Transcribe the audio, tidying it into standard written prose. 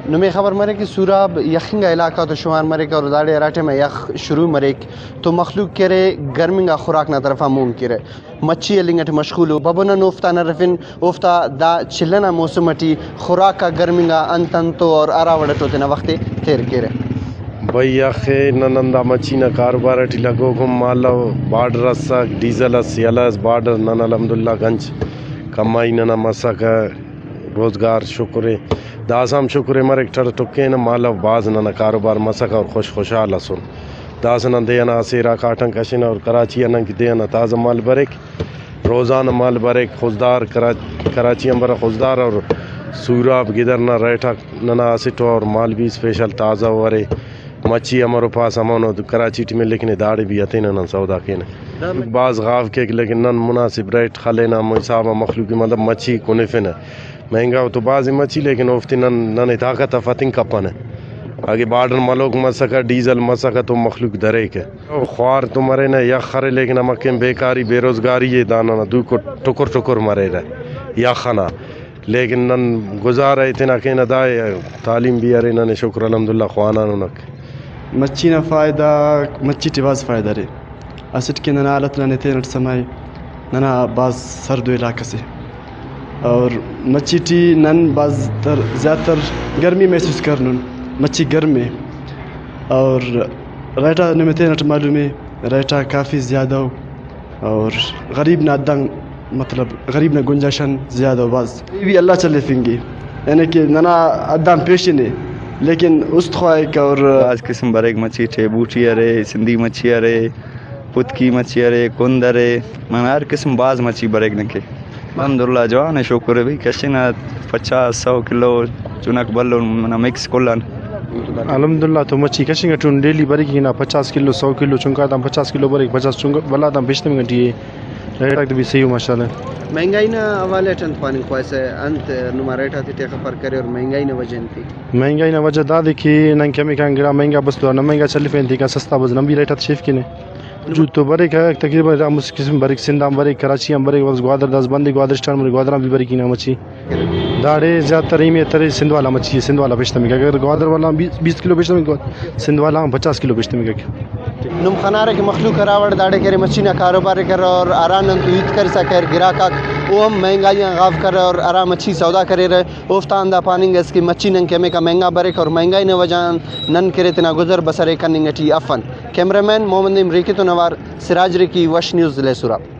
نمی خبر مرے کہ سوراب یخنگا علاقہ تو شمار مرے کا اور داڑے راٹے میں یخ شروع مرے تو مخلوق کرے گرمنگا خوراک نہ طرفا مون کرے مچھی لنگٹ مشغول ببنا نوفتا نرفن اوفتا دا چلنا موسمٹی خوراک کا گرمنگا انتن تو اور آراوڑتو تینا وقت تیر کرے بھئی یخے ننندا مچھی نہ کاروبار ٹی لگو گم مالا بارڈر رسا ڈیزل اس یلاس بارڈر نن الحمدللہ گنج کمائی ننا مسا کا روزگار شکرے داسام شکرے مرک ٹھڑ ٹکے نا مالا باز ننا کاروبار مسا کا اور خوشحال سن داسنا دینا سیرا کاٹن کشن اور کراچی انا کی دینا تازہ مال بریک روزانہ مال بریک خوزدار کراچی امبر خوزدار اور سوراب گدر نہ ریٹھا ننا اسٹو اور مال بھی اسپیشل تازہ ورے مچھی ہمارے پاس امانو کراچی ٹی میں لیکن داڑی بھی آتے نہ سودا کے بعض غاف کے لیکن نن مناسب ریٹ کھلے نہ صاحب مخلوق مطلب مچھی کنفن ہے مہنگا ہو تو بعض مچھی لیکن افتی نن طاقت فتنگ کپن ہے آگے بارڈر ملوک مسکا ڈیزل مسکا تو مخلوق درے کے خوار تو مرے نہ یا خرے لیکن امکن بیکاری بے روزگاری یہ دانا نہ دو کو ٹکر مرے رہے یا خنا لیکن نن گزار رہے تھے نہ کہ نہ دائے تعلیم بھی ارے نہ شکر الحمدللہ خوانانو نک مچھی نہ فائدہ مچھی ٹی باز فائدہ رے اسٹ کے ننا حالت نہ تھے نٹ سمائے ننا باز سردو علاقہ سے اور مچھی ٹی نن باز تر زیادہ تر گرمی محسوس کرن مچھی گرم میں اور ریٹا نمتے نٹ معلوم ہے ریٹا کافی زیادہ ہو اور غریب نہ دنگ مطلب غریب نہ گنجاشن زیادہ ہو باز یہ بھی اللہ چلے فنگی یعنی کہ ننا ادام پیشن ہے لیکن اس خواہ اور آج قسم بریک مچھی ٹھے بوٹی ارے سندھی مچھی ارے پتکی مچھی ارے کند ارے من ہر قسم باز مچھی بریک نکے الحمدللہ جوان ہے شکر ہے بھائی کشن 50-100 کلو چنک بلو منا مکس کلن الحمدللہ تو مچھی کشن گٹون ڈیلی بریک نا 50 کلو 100 کلو چنکا دام 50 کلو بریک 50 چنکا بلا دام بیشتم گھنٹی ہے ریٹ بھی صحیح ہو ماشاءاللہ مہنگائی نہ حوالے چند پانی خواہش ہے انت نما ریٹا تھی ٹیکا پر کرے اور مہنگائی نہ وجہ تھی مہنگائی نہ وجہ دا دیکھی نن کمی کان گرا مہنگا بس تو نہ مہنگا چلی پین تھی کا سستا بس نمبی ریٹا شیف کینے جو تو بریک ہے تقریبا رامس قسم بریک سندام بریک کراچی ہم بریک بس گوادر دس بندی گوادرستان میں گوادر بھی بریک نہ مچھی داڑے زیادہ تر میں ترے سندھ والا مچھی سندھ والا بیچتے میں اگر گوادر والا 20 کلو بیچتے میں سندھ والا 50 کلو بیچتے میں نم خنارے کے مخلوق راوڑ داڑے کرے مچھی نہ کاروبار کر اور آران تو عید کر سکے گرا کا وہ ہم مہنگائیاں غاف کر اور آرا مچھی سودا کرے رہے اوفتان دا پانی گس کی مچھی نن کے میں کا مہنگا بریک اور مہنگائی نہ وجہ نن کرے تنا گزر بسرے کننگٹی افن کیمرہ مین محمد امریکی تو نوار سراج ری کی وش نیوز لے سوراب